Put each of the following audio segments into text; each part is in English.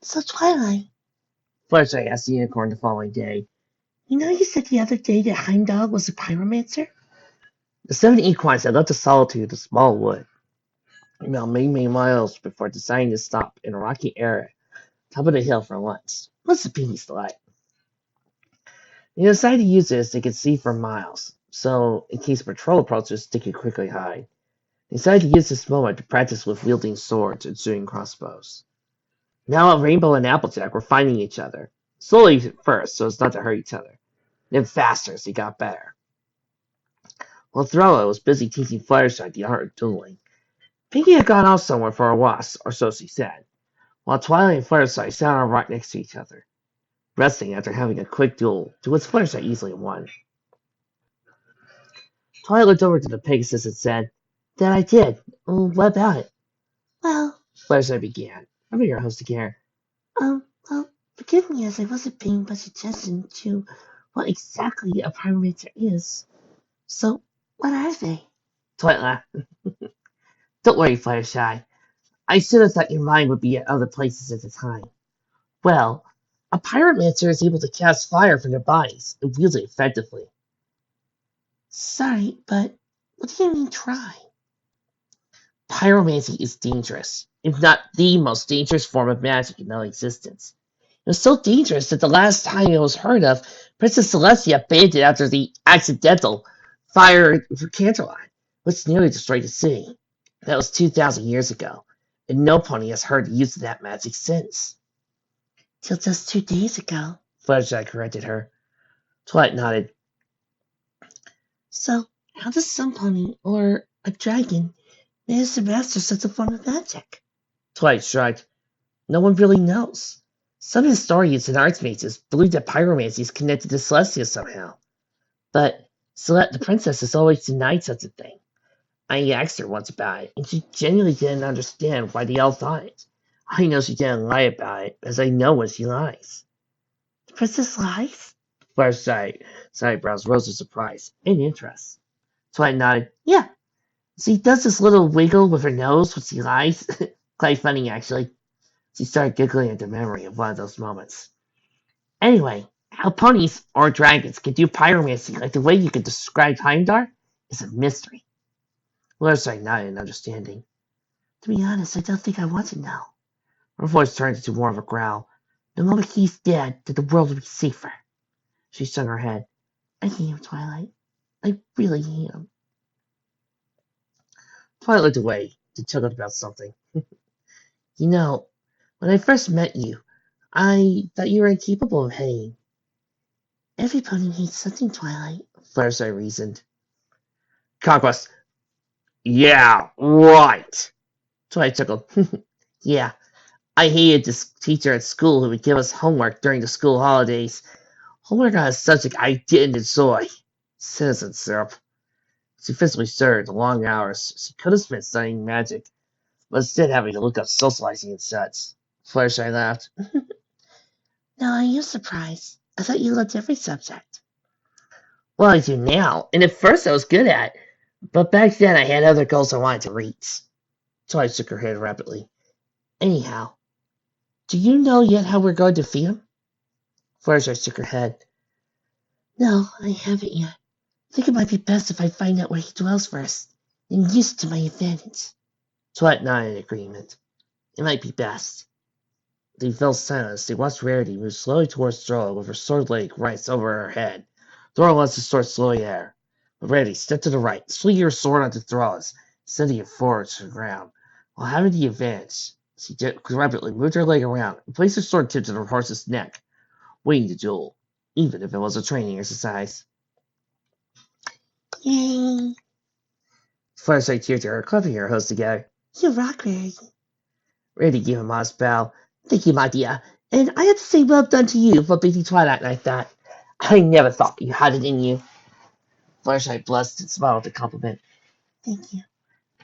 So, Twilight, Fluttershy asked the unicorn the following day, you said the other day that Heimdall was a pyromancer? The 7 equines had left the solitude of the small wood, many miles before deciding to stop in a rocky area top of the hill for lunch. What's the beast delight? They decided to use this they could see for miles, so in case a patrol approaches, they could quickly hide. They decided to use this moment to practice with wielding swords and shooting crossbows. Now Rainbow and Applejack were finding each other. Slowly at first, so as not to hurt each other. Then faster as they got better. While Thrilla was busy teaching Fluttershy the art of dueling, Pinkie had gone off somewhere for a walk, or so she said, while Twilight and Fluttershy sat on a rock next to each other, resting after having a quick duel, to which Fluttershy easily won. Twilight looked over to the Pegasus and said, "That I did. What about it?" "Well," Fluttershy began, rubbing her host's hair. Well, forgive me as I wasn't paying much attention to what exactly a pyromancer is. So, what are they?" Twilight laughed. "Don't worry, Fluttershy. I should have thought your mind would be at other places at the time. Well, a pyromancer is able to cast fire from their bodies and wield it effectively." "Sorry, but what do you mean try?" "Pyromancy is dangerous, if not the most dangerous form of magic in known existence. It was so dangerous that the last time it was heard of, Princess Celestia banned it after the accidental fire for Canterlot, which nearly destroyed the city. That was 2,000 years ago, and no pony has heard the use of that magic since." "Till just 2 days ago," Fluttershy corrected her. Twilight nodded. "So, how does some pony, or a dragon, manage to master such a form of magic?" Twilight shrugged. "No one really knows. Some historians and archmages believe that pyromancy is connected to Celestia somehow. But the princess has always denied such a thing. I asked her once about it, and she genuinely didn't understand why they all thought it. I know she didn't lie about it, as I know when she lies." "The princess lies?" Fluttershy's eyebrows rose in surprise and interest. Twilight nodded. "Yeah, she does this little wiggle with her nose when she lies. Quite funny, actually." She started giggling at the memory of one of those moments. "Anyway, how ponies or dragons can do pyromancy like the way you could describe Heimdall is a mystery." Fluttershy nodded in understanding. "To be honest, I don't think I want to know." Her voice turned into more of a growl. "The moment he's dead, that the world will be safer." She shook her head. "I am, Twilight. I really am." Twilight looked away, to chuckled about something. "You know, when I first met you, I thought you were incapable of hating." "Every pony hates something, Twilight," Fluttershy reasoned. "Conquest. Yeah, right." Twilight chuckled. "Yeah, I hated this teacher at school who would give us homework during the school holidays. Homework on a subject I didn't enjoy. Citizen syrup." She physically stirred the long hours she could have spent studying magic, but instead having to look up socializing and such. Fluttershy laughed. "Now I am surprised. I thought you loved every subject." "Well, I do now, and at first I was good at it, but back then I had other goals I wanted to reach." Twilight shook her head rapidly. "Anyhow, do you know yet how we're going to defeat him?" Fluttershy shook her head. "No, I haven't yet. I think it might be best if I find out where he dwells first, and use it to my advantage." Twilight nodded in agreement. It might be best. They fell silent as they watched Rarity move slowly towards Dora with her sword leg right over her head. Dora lets the sword slowly at her. But Rarity stepped to the right, swinging her sword onto Throlla's, sending it forward to the ground. While having the advantage, she rapidly moved her leg around and placed her sword tip to the horse's neck, waiting to duel, even if it was a training exercise. "Yay!" Fluttershy cheered to her, clapping her hands together. "You rock, Rarity." Rarity gave a modest bow. "Thank you, my dear. And I have to say well done to you for beating Twilight like that. I never thought you had it in you." Fluttershy blushed and smiled at the compliment. "Thank you.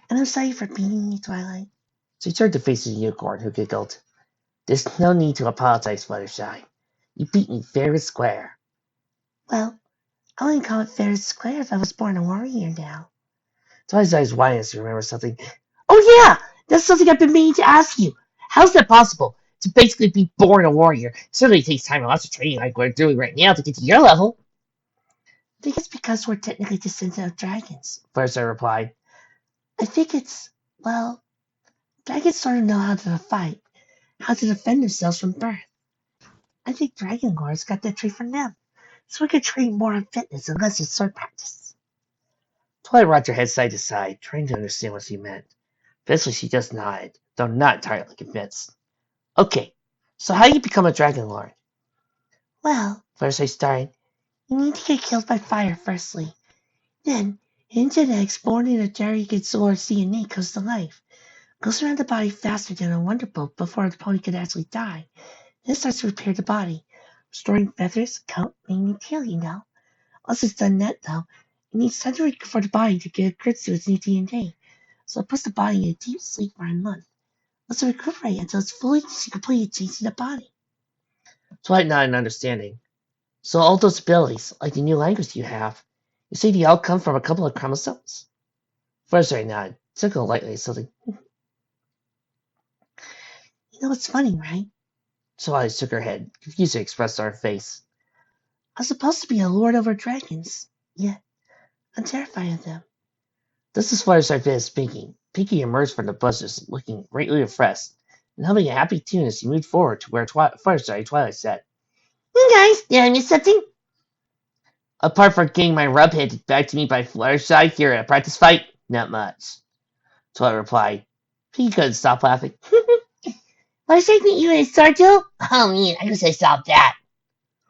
And I'm sorry for beating you, Twilight." She turned to face the unicorn, who giggled. "There's no need to apologize, Fluttershy. You beat me fair and square." "Well, I wouldn't call it fair and square if I was born a warrior now." Twilight's eyes widened as she remembered something. "Oh yeah! That's something I've been meaning to ask you. How's that possible? to basically be born a warrior. It certainly takes time and lots of training like we're doing right now to get to your level. I think it's because we're technically descendants of dragons, first I replied. I think it's, well, dragons sort of know how to fight, how to defend themselves from birth. I think Dragonlords got that trait from them, so we could train more on fitness and less in sword practice. Twilight rocked her head side to side, trying to understand what she meant. Eventually she just nodded, though not entirely convinced. Okay, so how do you become a Dragonlord? Well, first I started, you need to get killed by fire firstly. Then, in genetics born in a Dragon's Lord's DNA comes to life. Goes around the body faster than a wonderbolt before the pony could actually die. Then starts to repair the body, restoring feathers, coat, mane, and tail, you know. Once it's done that, though, it needs time for the body to get grips to its new DNA. So it puts the body in a deep sleep for a month. Lets it recuperate until it's fully completely changing the body. Twilight nodded in understanding. So all those abilities, like the new language you have, you say the outcome from a couple of chromosomes? First I nodded, tickled lightly something. You know what's funny, right? Twilight shook her head, confused expressed on her face. I'm supposed to be a lord over dragons, yet I'm terrified of them. This is Fluttershy finished speaking. Pinky emerged from the bushes, looking greatly refreshed, and humming a happy tune as he moved forward to where Twilight sat. Hey guys, did I miss something? Apart from getting my rub handed back to me by Fluttershy here at a practice fight, not much. Twilight replied. Pinky couldn't stop laughing. Fluttershy think you and Sarjo? Oh man, I wish I saw that.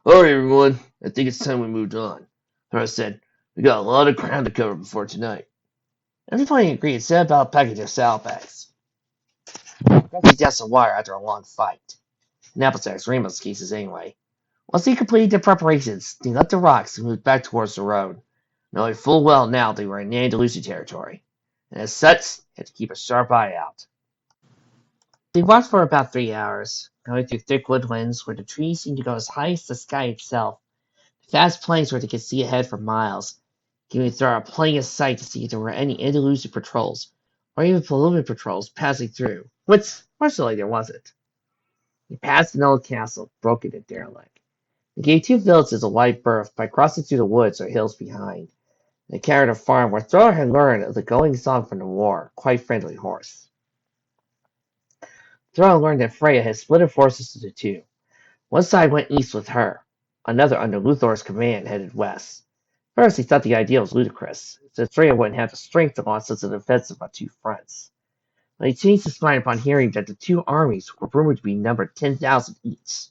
Alright everyone, I think it's time we moved on. Thora said, we got a lot of ground to cover before tonight. Everybody agreed and set about packing their saddlebags. Got down some water after a long fight. Knapsacks, Rainbow's cases anyway. Once they completed their preparations, they left the rocks and moved back towards the road, knowing full well now they were in Andalusia territory, and as such, had to keep a sharp eye out. They walked for about 3 hours, going through thick woodlands where the trees seemed to go as high as the sky itself. Vast plains where they could see ahead for miles, giving Thora plenty of sight to see if there were any Andalusia patrols, or even Paloma patrols passing through, which, fortunately, there wasn't. They passed an old castle, broken and derelict. They gave 2 villages a wide berth by crossing through the woods or hills behind. They carried a farm where Thora had learned of the going song from the war, quite friendly horse. Thora learned that Freya had split her forces into 2. One side went east with her, another under Luthor's command headed west. First, he thought the idea was ludicrous, since Freya wouldn't have the strength to launch such an offensive on 2 fronts. But he changed his mind upon hearing that the 2 armies were rumored to be numbered 10,000 each.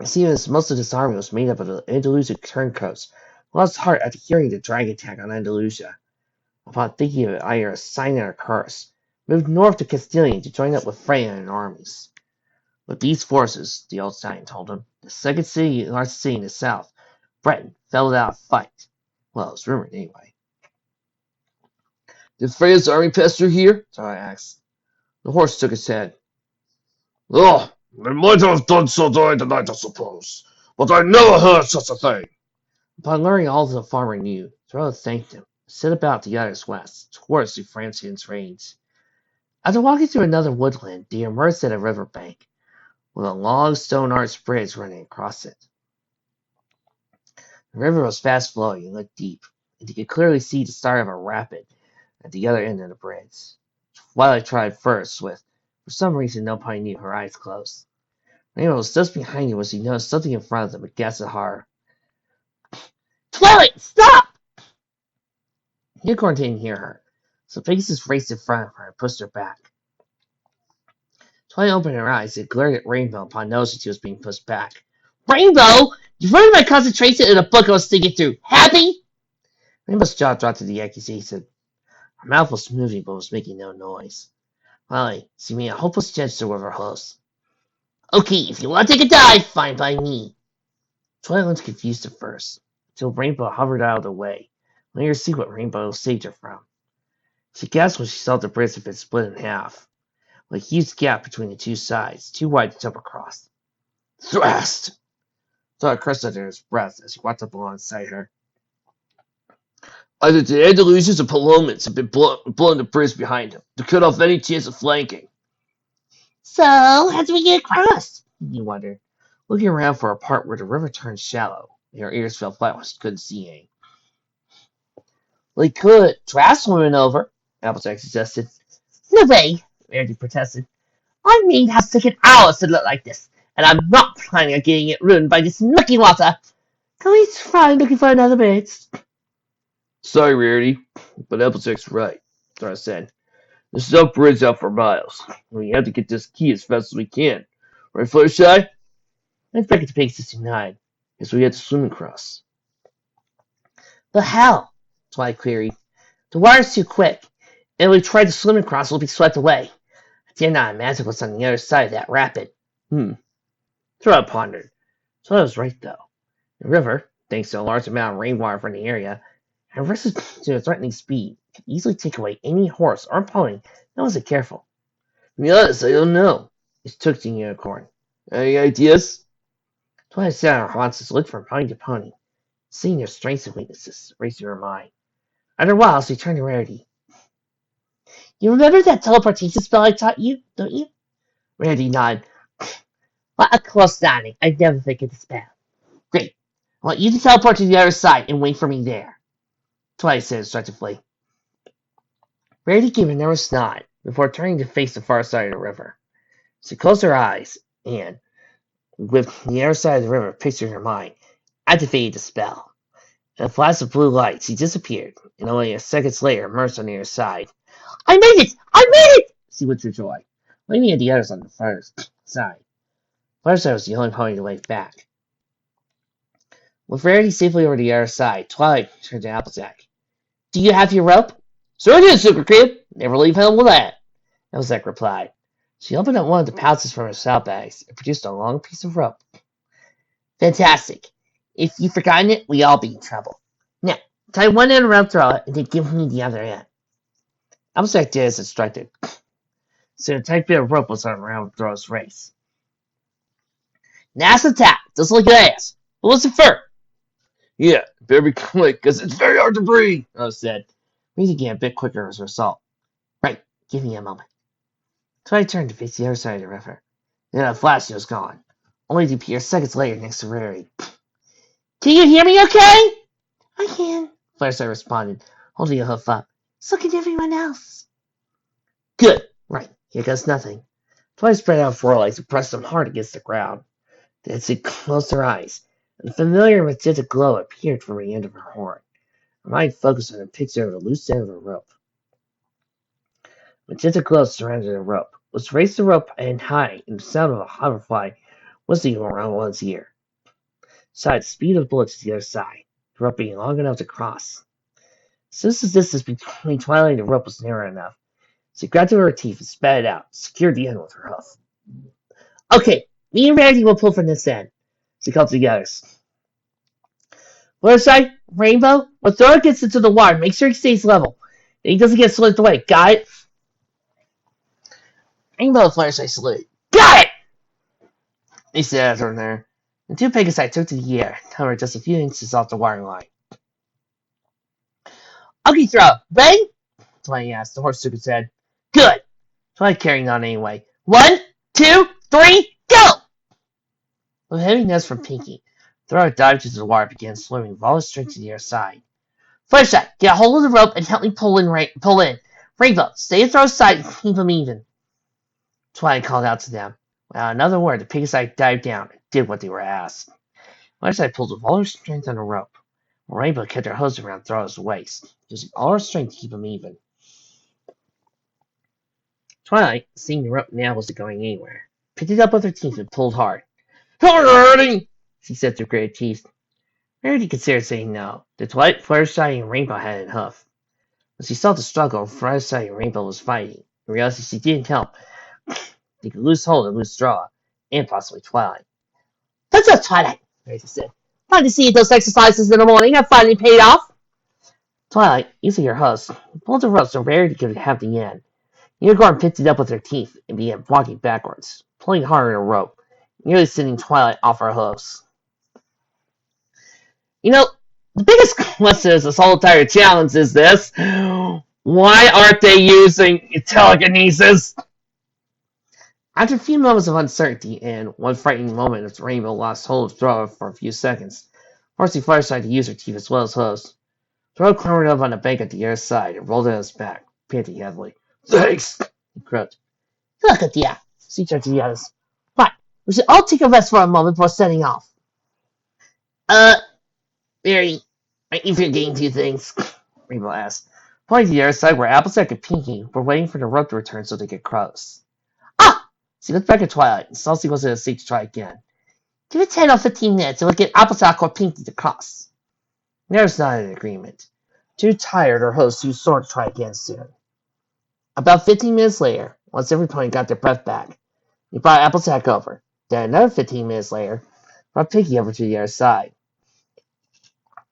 Seeing as most of this army was made up of the Andalusian turncoats, lost heart after hearing the dragon attack on Andalusia. Upon thinking of it, either a sign or a curse, moved north to Castilian to join up with Freya and her armies. With these forces, the old stallion told him, the second city, largest city in the south, Breton, fell without a fight. Well, it was rumored anyway. Did Freya's army pass through here? Thora asked. The horse shook his head. Oh, they might have done so during the night, I suppose, but I never heard such a thing. Upon learning all the farmer knew, Thora thanked him, and set about to guide us west, towards the Francian's range. After walking through another woodland, they emerged at a river bank, with a long stone-arched bridge running across it. The river was fast-flowing and looked deep, and you could clearly see the start of a rapid at the other end of the bridge. Twilight tried first, with, for some reason nobody knew, her eyes closed. Rainbow was just behind him when she noticed something in front of them and gasped in horror. Twilight, stop! Unicorn didn't hear her, so Pegasus raced in front of her and pushed her back. Twilight opened her eyes and glared at Rainbow upon noticing she was being pushed back. Rainbow! You've ruined my concentration in a book I was thinking through. Happy? Rainbow's jaw dropped to the accusation. Her mouth was moving but was making no noise. Finally, she made a hopeless gesture with her hooves. Okay, if you want to take a dive, fine by me. Twilight looked confused at first, until Rainbow hovered out of the way, letting her see what Rainbow saved her from. She gasped when she saw the bridge had been split in half, with a huge gap between the 2 sides, too wide to jump across. Thrust! Thought cursed under his breath as he walked up alongside her. Either the Andalusians or Palomans have been blowing the bridge behind him to cut off any chance of flanking. So, how do we get across? He wondered, looking around for a part where the river turned shallow. Her ears fell flat when she couldn't see anything. We could try swimming over, Applejack suggested. No way, Rarity protested. I mean, how sick and hours to look like this, and I'm not planning on getting it ruined by this mucky water. Can we try looking for another bridge? Sorry, Rarity, but Applejack's right, Dora said. There's no bridge out for miles. We have to get this key as fast as we can. Right, Fluttershy? Let's break it to Pig 69, as we had to swim across. But how? Twilight queried. The water's too quick, and if we try to swim across, we'll be swept away. I dare not imagine what's on the other side of that rapid. Twilight pondered. Twilight was right, though. The river, thanks to a large amount of rainwater from the area, and risen to a threatening speed, could easily take away any horse or pony that wasn't careful. To be honest, I don't know. It took the unicorn. Any ideas? Twilight sat on her haunches, looked from pony to pony, seeing their strengths and weaknesses racing her mind. After a while, she turned to Rarity. You remember that teleportation spell I taught you, don't you? Rarity nodded. What a close nodding. I'd never think of the spell. Great. I want you to teleport to the other side and wait for me there. Twilight said instructively. Rarity gave a nervous nod before turning to face the far side of the river. She closed her eyes and, with the other side of the river pictured in her mind, activated the spell. In a flash of blue light, she disappeared, and only a seconds later emerged on the other side. I made it! I made it! She whispered joy, waving at the others on the far side. Fluttershy was the only pony to wave back. With Rarity safely over the other side, Twilight turned to Applejack. Do you have your rope? Sure do, Super Kid. Never leave home with that. Applejack replied. She opened up one of the pouches from her saddlebags and produced a long piece of rope. Fantastic. If you've forgotten it, we all be in trouble. Now, tie one end around Throw and then give me the other end. Applejack did as instructed. So a tight bit of rope was around Throw's waist. Now it's the tap, just like your ass. But what's it for? Yeah, better be quick, because it's very hard to breathe, I said, breathing again a bit quicker as a result. Right, give me a moment. Twilight turned to face the other side of the river. Then in a flash, she was gone, only to appear seconds later next to Rarity. Can you hear me okay? I can, Fluttershy responded, holding a hoof up. So can everyone else. Good, right, here goes nothing. Twilight spread out four legs and pressed them hard against the ground. Then she closed her eyes, and a familiar magenta glow appeared from the end of her horn. Her mind focused on a picture of a loose end of a rope. Magenta glow surrounded the rope, which raised the rope end high, and the sound of a hoverfly whistling around one's ear. Shot the speed of bullets to the other side, the rope being long enough to cross. Since the distance between Twilight and the rope was narrow enough, she grabbed it with her teeth and spat it out, secured the end with her hoof. Okay, me and Rarity will pull from this end, she called to the others. Fluttershy, Rainbow, when Thor gets into the water, make sure he stays level, and he doesn't get slipped away. Got it? Rainbow and Fluttershy saluted. Got it! They said after there. The two Pegasi took to the air, however, just a few inches off the water line. Okay, Throw, ready? Twilight asked. The horse shook his head. Good. Twilight carrying on anyway. 1, 2, 3, go! With a heavy nose from Pinky, Throw dived into the water and began swimming with all his strength to the other side. Fluttershy, get a hold of the rope and help me pull in. Rainbow, stay at Throw's side and keep him even. Twilight called out to them. Without another word, the Pegasi dived down and did what they were asked. Fluttershy pulled with all her strength on the rope, while Rainbow kept her hose around Throw's waist, using all her strength to keep him even. Twilight, seeing the rope now wasn't going anywhere, picked it up with her teeth and pulled hard. Rarity! She said through gritted teeth. Rarity considered saying no. The Twilight, Fluttershy, and Rainbow had it in huff. When she saw the struggle Fluttershy and Rainbow was fighting, and realized if she didn't help, they could lose hold and lose Straw, and possibly Twilight. That's up, Twilight, Rarity said. Fun to see those exercises in the morning have finally paid off. Twilight, using her hose, pulled the rope so Rarity could have the end. Unicorn picked it up with her teeth and began walking backwards, pulling harder at her rope, nearly sending Twilight off her hooves. You know, the biggest question of this whole entire challenge is this. Why aren't they using telekinesis? After a few moments of uncertainty and one frightening moment as Rainbow lost hold of Throw for a few seconds, forcing Fluttershy to use her teeth as well as hers, Throw clambered up on the bank at the other side and rolled on his back, panting heavily. Thanks! He croaked. Look at ya! She turned to the others. What? We should all take a rest for a moment before setting off. Mary, aren't you forgetting two things? Rainbow asked, pointing to the other side where Applejack and Pinky were waiting for the rope to return so they could cross. Ah! She looked back at Twilight and saw she wasn't safe to try again. Give it 10 or 15 minutes and we'll get Applejack or Pinky to cross. There's not an agreement. Too tired, our hosts used sword to try again soon. About 15 minutes later, once every pony got their breath back, he brought Applejack over. Then another 15 minutes later, brought Pinky over to the other side.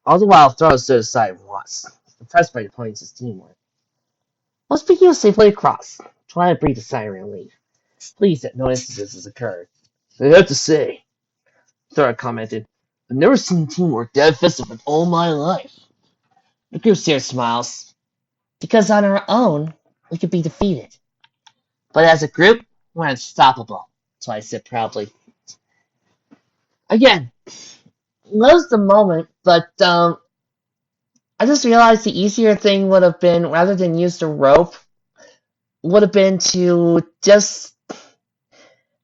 All the while, Throw stood aside and watched, impressed by the ponies' teamwork. Once Pinky was safely across, Twilight breathed a sigh of relief, pleased that no instances occurred. I have to say, Throw commented, I've never seen teamwork that effective in all my life. The group shared smiles. Because on our own, we could be defeated. But as a group, we're unstoppable, Twilight said proudly. Again, loves the moment, but I just realized the easier thing would have been, rather than use the rope, would have been to just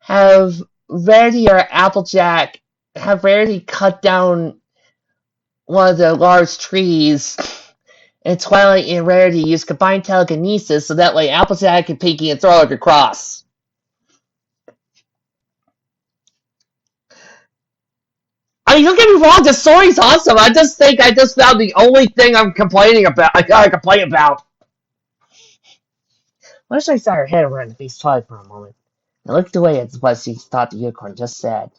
have Rarity or Applejack have Rarity cut down one of the large trees, and Twilight and Rarity use combined telekinesis so that way Applejack and Pinky and Throw it across. I mean, don't get me wrong, the story's awesome. I just think I just found the only thing I'm complaining about. I gotta complain about. Fluttershy saw her head around to face Twilight for a moment, and looked away at what she thought the unicorn just said.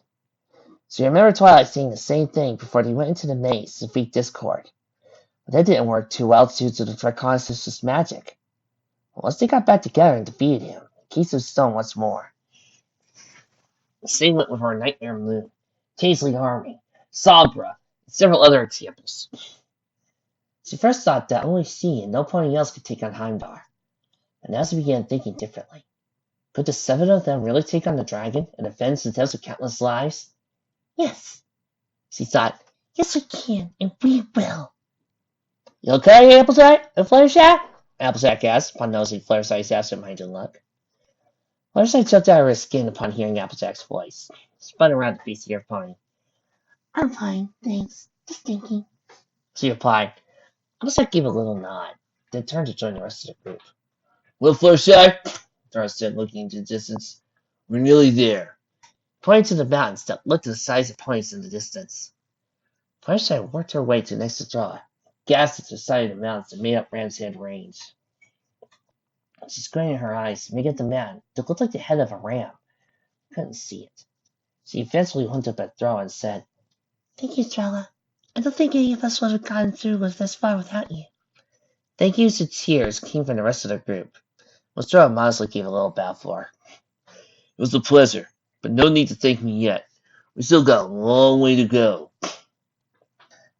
She remembered Twilight saying the same thing before they went into the maze to defeat Discord. But that didn't work too well due to the Dragonlords' magic. But once they got back together and defeated him, Case of Stone once more. The same went with our Nightmare Moon, Taisley Army, Sabra, and several other examples. She first thought that only she and no pony else could take on Heimdall. And now she began thinking differently. Could the 7 of them really take on the dragon and avenge the deaths of countless lives? Yes, she thought. Yes, we can, and we will. You okay, Applejack? Fluttershy? Applejack asked, upon noticing Fluttershy's absent-minded look. Fluttershy jumped out of her skin upon hearing Applejack's voice. Spun around to face the other pony. I'm fine, thanks. Just thinking. She replied. Applejack gave a little nod, then turned to join the rest of the group. Well, Fluttershy, Throw said, looking into the distance. We're nearly there. Pointing to the mountains that looked the size of ponies in the distance. Fluttershy worked her way to next to Draw, gasped at the sight of the mountains that made up Ram's Head Range. She squinted her eyes, making at the mountain that looked like the head of a ram. Couldn't see it. She eventually looked up at Draw and said, Thank you, Drella. I don't think any of us would have gotten through with this far without you. Thank yous and cheers came from the rest of the group. Draw modestly gave a little bow for her. It was a pleasure, but no need to thank me yet. We still got a long way to go.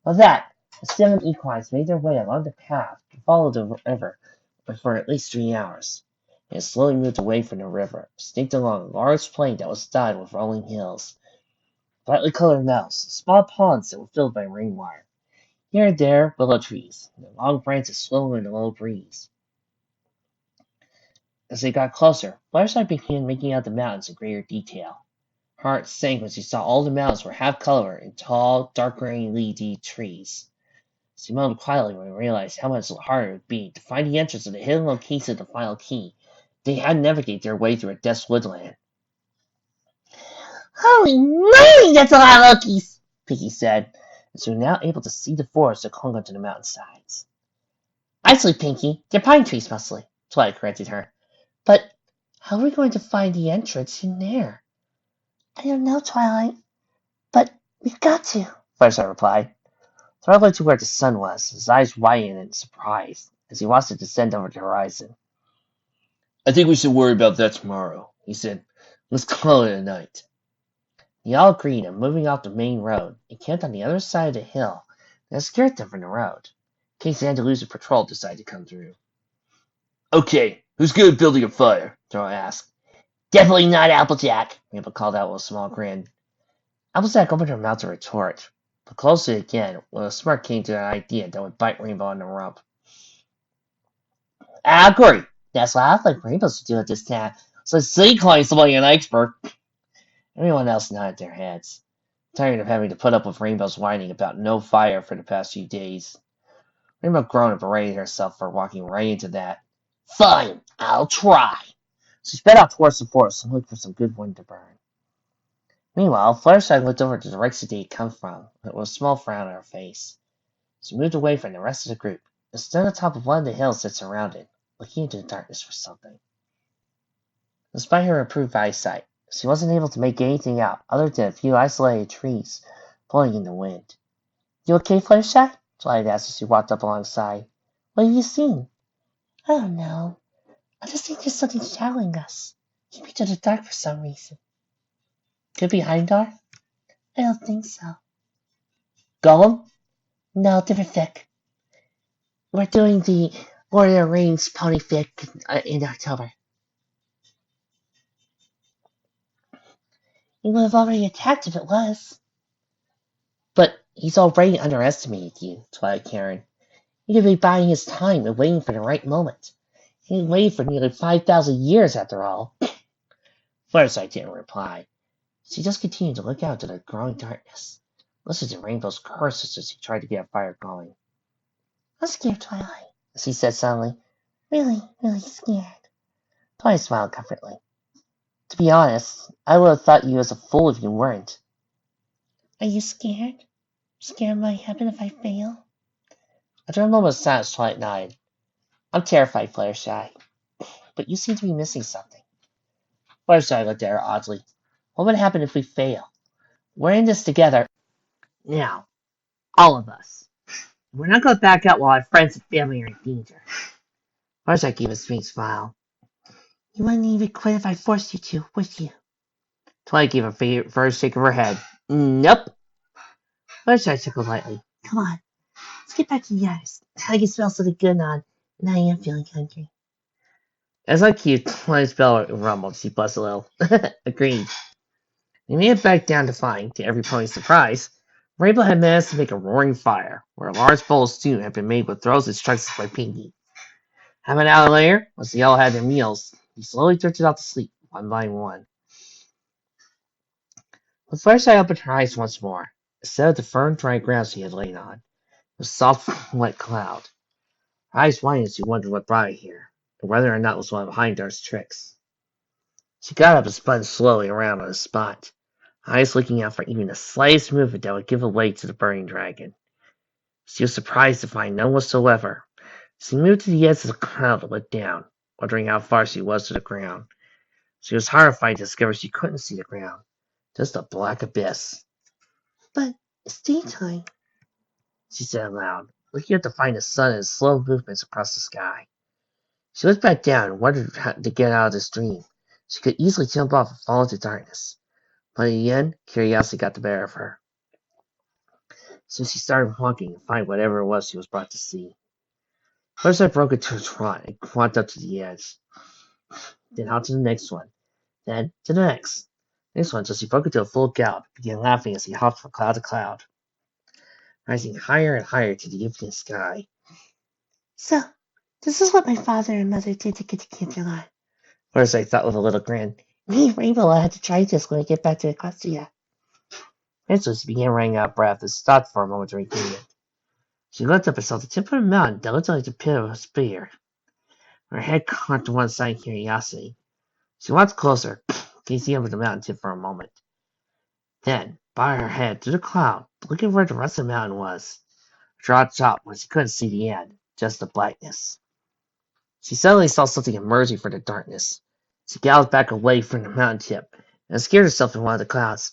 With that, the 7 equines made their way along the path to follow the river for at least 3 hours, and slowly moved away from the river, sneaked along a large plain that was dotted with rolling hills, brightly colored meadows, small ponds that were filled by rainwater. Here and there, willow trees, and their long branches swinging in the low breeze. As they got closer, Fluttershy began making out the mountains in greater detail. Her heart sank when she saw all the mountains were half-colored in tall, dark-green, leafy trees. She moaned quietly when she realized how much harder it would be to find the entrance to the hidden location of the final key. They had to navigate their way through a dense woodland. Holy moly, that's a lot of Lokis, Pinky said, as they were now able to see the forest that clung onto the mountainsides. Actually, Pinky, they're pine trees mostly, Twilight corrected her. But how are we going to find the entrance in there? I don't know, Twilight, but we've got to, Fluttershy replied. Twilight looked to where the sun was, his eyes widened in surprise as he watched it descend over the horizon. I think we should worry about that tomorrow, he said. Let's call it a night. They all agreed, and moving off the main road, and camped on the other side of the hill that scared them from the road, in case the Andalusian patrol decided to come through. Okay, who's good at building a fire? Throw asked. Definitely not Applejack, Rainbow called out with a small grin. Applejack opened her mouth to retort, but closed it again when a smirk came to an idea that would bite Rainbow on the rump. I agree. That's what I think Rainbow should do at this time. So she claims to be an expert. Everyone else nodded their heads, tired of having to put up with Rainbow's whining about no fire for the past few days. Rainbow groaned and berated herself for walking right into that. Fine, I'll try. She sped out towards the forest and looked for some good wind to burn. Meanwhile, Fluttershy looked over to the direction they had come from, with a small frown on her face. She moved away from the rest of the group and stood on top of one of the hills that surrounded, looking into the darkness for something. Despite her improved eyesight, she wasn't able to make anything out other than a few isolated trees blowing in the wind. You okay, Fluttershy? Twilight asked as she walked up alongside. What have you seen? I don't know. I just think there's something shadowing us, keeping to the dark for some reason. Could it be Heimdall? I don't think so. Golem? No, different fic. We're doing the Lord of the Rings pony fic in October. He would have already attacked if it was. But he's already underestimated you, Twilight Karen. He could be biding his time and waiting for the right moment. He waited for nearly 5,000 years after all. Fluttershy didn't reply. She just continued to look out into the growing darkness, listen to Rainbow's curses as he tried to get a fire going. I'm scared, Twilight, she said suddenly. Really, really scared. Twilight smiled comfortably. To be honest, I would have thought you as a fool if you weren't. Are you scared? Scared what might happen if I fail? After a moment of silence, Twilight nodded. I'm terrified, Fluttershy. But you seem to be missing something. Fluttershy looked at her oddly. What would happen if we fail? We're in this together. Now, all of us. We're not going to back out while our friends and family are in danger. Fluttershy gave a strange smile. You wouldn't even quit if I forced you to, would you? Twilight gave a first shake of her head. Nope. Fluttershy chuckled lightly. Come on, let's get back to the ice. I can smell something good on, and I am feeling hungry. As I cute, Twilight's bell rumbled. She buzzed a little. Agreed. They made it back down to find, to every pony's surprise, Rainbow had managed to make a roaring fire, where a large bowl of stew had been made with throws and strikes by Pinky. Half an hour later, once they all had their meals, he slowly drifted off to sleep, one by one. When Fluttershy opened her eyes once more, instead of the firm, dry ground she had lain on, was a soft, wet cloud. Her eyes widened as she wondered what brought her here, and whether or not it was one of Heimdall's tricks. She got up and spun slowly around on the spot, eyes looking out for even the slightest movement that would give away to the burning dragon. She was surprised to find none whatsoever. She moved to the edge of the cloud and looked down, wondering how far she was to the ground. She was horrified to discover she couldn't see the ground, just a black abyss. But it's daytime, she said aloud, looking up to find the sun in slow movements across the sky. She looked back down and wondered how to get out of this dream. She could easily jump off and fall into darkness. But in the end, curiosity got the better of her. So she started walking to find whatever it was she was brought to see. First I broke into a trot and walked up to the edge. Then out to the next one. Then to the next. Next one, so she broke into a full gallop and began laughing as he hopped from cloud to cloud, rising higher and higher to the infinite sky. So, this is what my father and mother did to get to Canterlot. First I thought with a little grin. Me and Rainbow will have to try this when we get back to Equestria. Eventually she began running out of breath and stopped for a moment to regain it. She looked up and saw the tip of a mountain that looked like the pit of a spear. Her head cocked to one side in curiosity. She walked closer, gazing up at the mountain tip for a moment. Then, by her head through the cloud, looking where the rest of the mountain was. Her jaw dropped when she couldn't see the end, just the blackness. She suddenly saw something emerging from the darkness. She galloped back away from the mountain tip and scared herself in one of the clouds.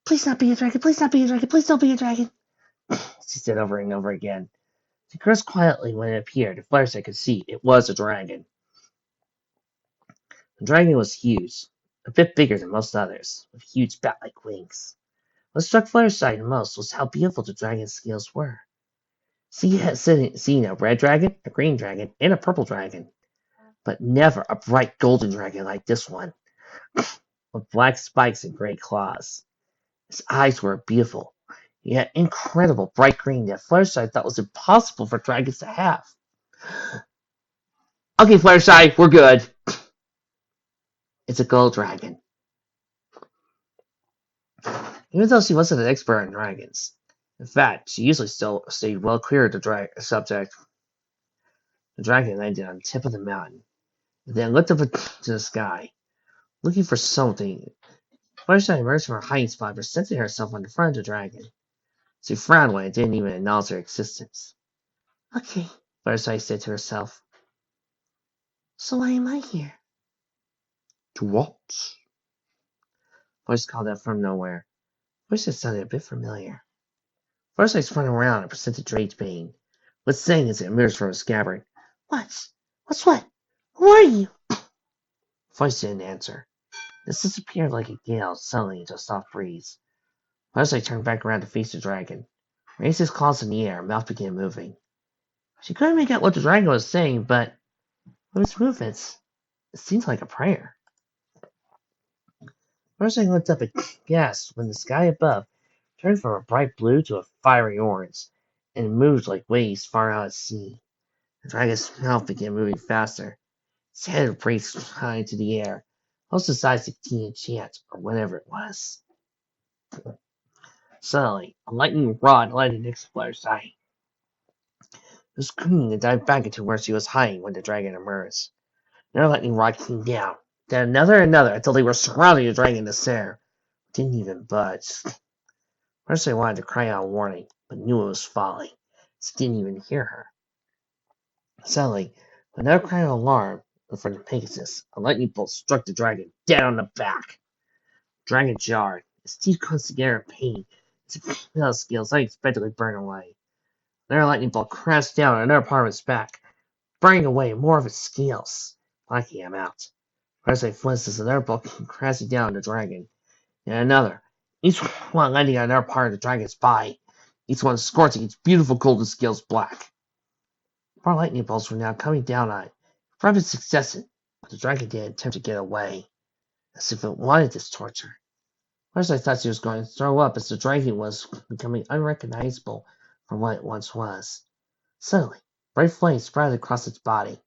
Please not be a dragon, please not be a dragon, please don't be a dragon, she said over and over again. She cursed quietly when it appeared, and Fluttershy could see it was a dragon. The dragon was huge, a bit bigger than most others, with huge bat-like wings. What struck Fluttershy the most was how beautiful the dragon's scales were. She had seen a red dragon, a green dragon, and a purple dragon, but never a bright golden dragon like this one. with black spikes and gray claws. His eyes were beautiful, yet incredible bright green that Fluttershy thought was impossible for dragons to have. Okay, Fluttershy, we're good. It's a gold dragon. Even though she wasn't an expert on dragons. In fact, she usually still stayed well clear of the subject. The dragon landed on the tip of the mountain, and then looked up into the sky, looking for something. Fluttershy emerged from her hiding spot, presenting herself on the front of the dragon. She frowned when it didn't even acknowledge her existence. Okay, Fluttershy said to herself. So why am I here? To watch. Voice called out from nowhere. Voice that sounded a bit familiar. Fluttershy spun around and presented Rage Bane, with saying as it emerged from his scabbard. What? What's what? Who are you? Voice didn't answer. This disappeared like a gale suddenly into a soft breeze. Fluttershy turned back around to face the dragon. Raised his claws in the air, mouth began moving. She couldn't make out what the dragon was saying, but from its movements, it seemed like a prayer. Fluttershy looked up and gasped when the sky above turned from a bright blue to a fiery orange, and moved like waves far out at sea. The dragon's mouth began moving faster. His head raised high into the air, close to size 16 enchant, or whatever it was. Suddenly, a lightning rod landed next to Fluttershy. It was screaming and dived back into where she was hiding when the dragon emerged. Another lightning rod came down, then another and another until they were surrounding the dragon in the air. Didn't even budge. Fluttershy wanted to cry out a warning, but knew it was folly. She didn't even hear her. Suddenly, with another cry of alarm from the Pegasus, a lightning bolt struck the dragon dead on the back. The dragon jarred, his teeth clenched together in pain, his metal scales unexpectedly burned away. Another lightning bolt crashed down on another part of his back, burning away more of his scales, knocking him out. Fluttershy flinched as another bolt came crashing down on the dragon, and another, each one landing on another part of the dragon's body, each one scorching its beautiful golden scales black. More lightning bolts were now coming down on it, rapid succession, but the dragon didn't attempt to get away, as if it wanted this torture. First I thought she was going to throw up as the dragon was becoming unrecognizable from what it once was. Suddenly, bright flames sprouted across its body,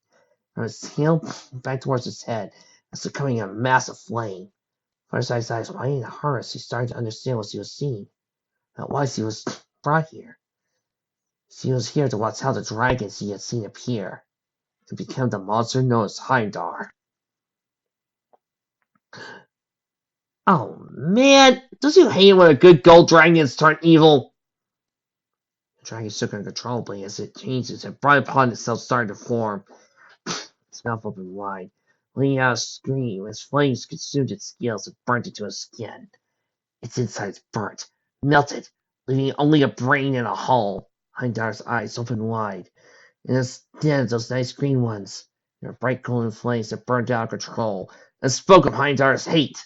from its tail back towards its head, as becoming a mass of flame. Fluttershy's eyes widened in horror. She started to understand what she was seeing, not why she was brought here. She was here to watch how the dragon she had seen appear to become the monster known as Heimdall. Oh man, don't you hate it when a good gold dragons turn evil? The dragon shook uncontrollably as it changed its head, brought upon itself started to form. Its mouth opened wide, letting out a scream as flames consumed its scales and burnt into its skin. Its insides burnt, melted, leaving only a brain and a hull. Heimdall's eyes opened wide, and instead of those nice green ones, there were bright golden flames that burned out of control and spoke of Heimdall's hate.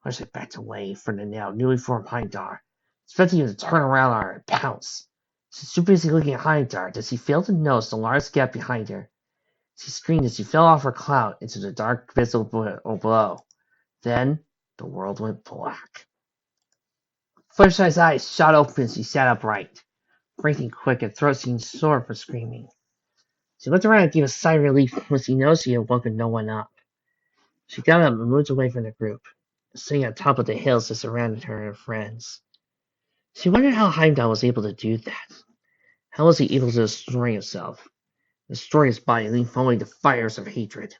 Fluttershy backed away from the now newly formed Heimdall, expecting him to turn around on her and pounce. She was too busy looking at Heimdall that she failed to notice the large gap behind her. She screamed as she fell off her cloud into the dark abyss below. Then the world went black. Fluttershy's eyes shot open as she sat upright, breathing quick and throat seemed sore from screaming. She looked around and gave a sigh of relief when she noticed she had woken no one up. She got up and moved away from the group, sitting on top of the hills that surrounded her and her friends. She wondered how Heimdall was able to do that. How was he able to destroy himself? Destroy his body, leaving only the fires of hatred.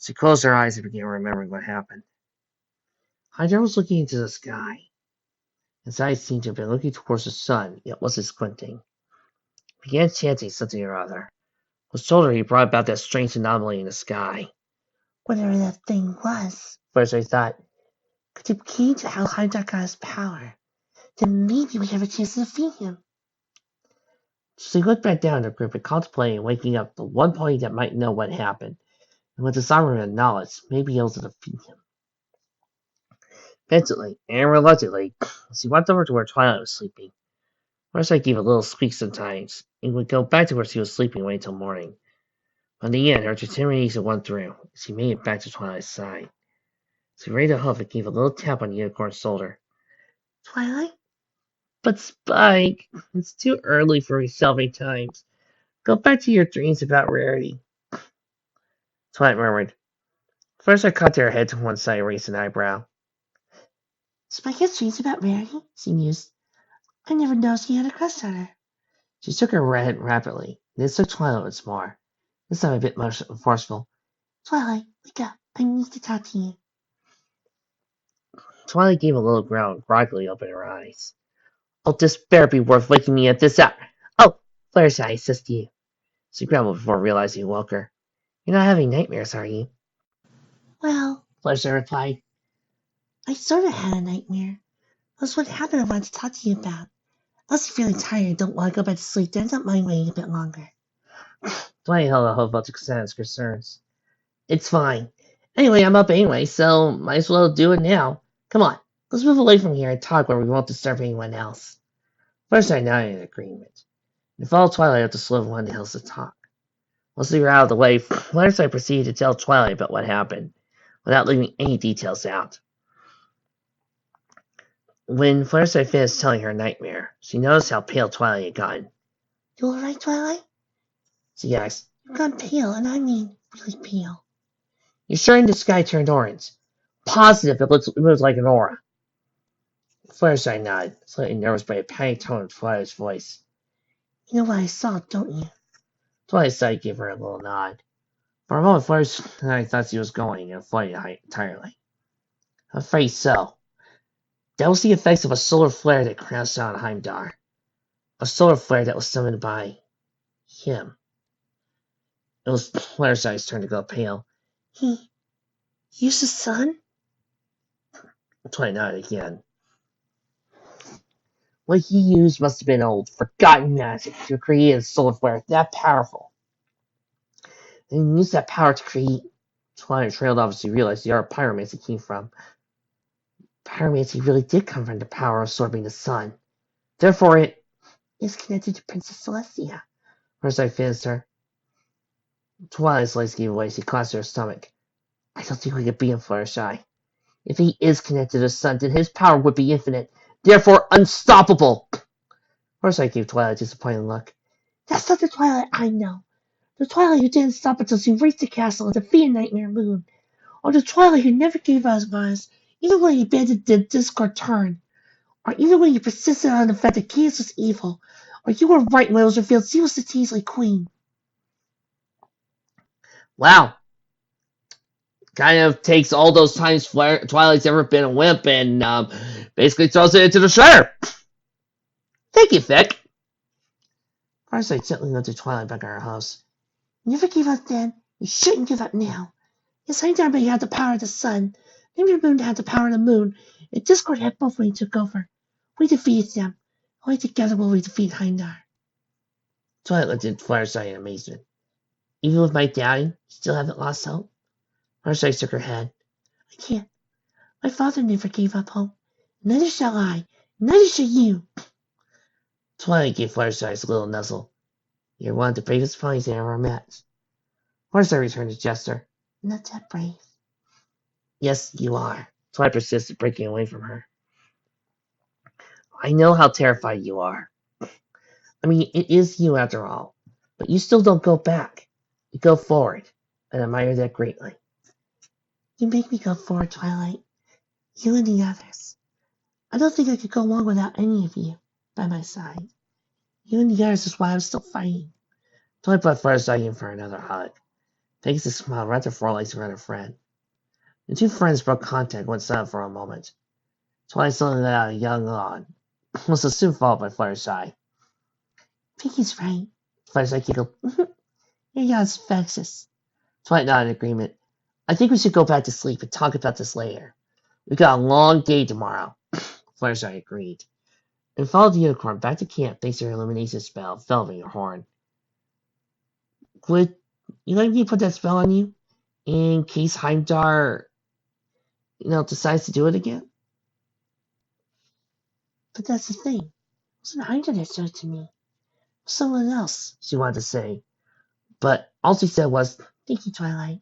She closed her eyes and began remembering what happened. Heimdall was looking into the sky. His eyes seemed to have been looking towards the sun, yet wasn't squinting. He began chanting something or other. It was told her he brought about that strange anomaly in the sky. Whatever that thing was, first I thought, could it be key to how Heimdall got his power? Then maybe we have a chance to defeat him. She looked back down at the group and contemplated waking up the one pony that might know what happened, and with this armor and knowledge, may be able to defeat him. Pensively and reluctantly, she walked over to where Twilight was sleeping. First I gave a little squeak sometimes, and would go back to where she was sleeping wait until morning. But in the end, her determination won through. She made it back to Twilight's side. She raised a hoof and gave a little tap on the unicorn's shoulder. Twilight? But Spike, it's too early for resolving times. Go back to your dreams about Rarity. Twilight murmured. First I cocked her head to one side, raised an eyebrow. Spike has dreams about Rarity? She mused. I never noticed he had a crush on her. She shook her head rapidly, then took Twilight once more, this time a bit more forceful. Twilight, wake up. I need to talk to you. Twilight gave a little groan, groggily opened her eyes. Oh, this better be worth waking me at this hour. Oh, Fluttershy, I assist you. She grumbled before realizing he woke her. You're not having nightmares, are you? Well, Fluttershy replied, I sort of had a nightmare. That's what happened I wanted to talk to you about. I was feeling tired and don't want to go back to sleep, then I don't mind waiting a bit longer. Twilight held a hope about to Cassandra's concerns. It's fine. Anyway, I'm up anyway, so might as well do it now. Come on, let's move away from here and talk where we won't disturb anyone else. First, I nodded in agreement, and followed Twilight up the slope of one of the hills to talk. Once they were out of the way, first I proceeded to tell Twilight about what happened, without leaving any details out. When Fluttershy finished telling her nightmare, she noticed how pale Twilight had gotten. You alright, Twilight? She asked. You've gone pale, and I mean really pale. You're sure the sky turned orange? Positive it moves like an aura. Fluttershy nodded, slightly nervous by a panicked tone of Twilight's voice. You know what I saw, don't you? Twilight's side gave her a little nod. For a moment, Fluttershy thought she was going and flooded entirely. I'm afraid so. That was the effects of a solar flare that crashed on Heimdall. A solar flare that was summoned by him. It was Fluttershy's turn to go pale. He used the sun? Twilight nodded again. What he used must have been old, forgotten magic to create a solar flare that powerful. And he used that power to create. Twilight trailed off as he realized the art of pyromancy came from. Pyromancy really did come from the power of absorbing the sun. Therefore, it is connected to Princess Celestia. First I finished her. Twilight's legs gave way as she clutched her stomach. I don't think we could beat him, Fluttershy. If he is connected to the sun, then his power would be infinite, therefore unstoppable. First I gave Twilight a disappointed look. That's not the Twilight I know. The Twilight who didn't stop until she reached the castle and defeated Nightmare Moon. Or the Twilight who never gave us advice, even when he abandoned the Discord turn. Or even when you persisted on the fact that Chaos was evil. Or you were right when it was revealed she was the Teasley Queen. Wow. Kind of takes all those times Twilight's ever been a wimp and basically throws it into the shredder. Thank you, Vic. Farsight gently led to Twilight back at her house. You never gave up then. You shouldn't give up now. Yes, Heimdall had the power of the sun. Nightmare Moon had the power of the moon. And Discord had both when he took over. We defeated them. Only together will we defeat Heimdall. Twilight looked at Fluttershy in amazement. Even with my doubting, you still haven't lost hope? Fluttershy shook her head. I can't. My father never gave up hope. Neither shall I. Neither shall you. Twilight gave Fluttershy a little nuzzle. You're one of the bravest ponies I ever met. Fluttershy returned the gesture. Not that brave. Yes, you are. Twilight persisted, breaking away from her. I know how terrified you are. I mean, it is you after all. But you still don't go back. You go forward. I admire that greatly. You make me go forward, Twilight. You and the others. I don't think I could go long without any of you by my side. You and the others is why I'm still fighting. Twilight brought Fluttershy in for another hug. Pegasus smiled right to Fourlegs around her friend. The two friends broke contact, went silent for a moment. Twilight suddenly let out a young yawn, was soon followed by Fluttershy. Piggy's right. Fluttershy giggled. Your yawn's infectious. Twilight nodded in agreement. I think we should go back to sleep and talk about this later. We've got a long day tomorrow. Fluttershy agreed, and followed the unicorn back to camp thanks to her illumination spell enveloping her horn. Would you like me to put that spell on you? In case Heimdall, decides to do it again? But that's the thing. It wasn't Heimdall that showed it to me. It was someone else, she wanted to say. But all she said was, thank you, Twilight.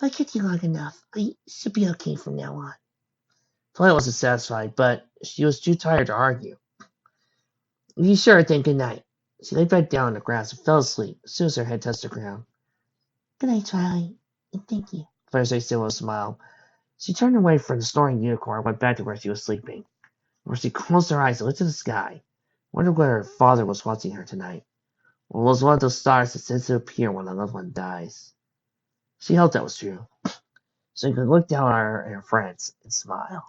But I kept you long enough. I should be okay from now on. Twilight wasn't satisfied, but she was too tired to argue. You sure, then good night. She lay back down on the grass and fell asleep as soon as her head touched the ground. Good night, Twilight, and thank you. Thursday still with a smile. She turned away from the snoring unicorn and went back to where she was sleeping, where she closed her eyes and looked to the sky, wondered whether her father was watching her tonight, or was one of those stars that tends to appear when a loved one dies. She hoped that was true, so she could look down on her and her friends and smile.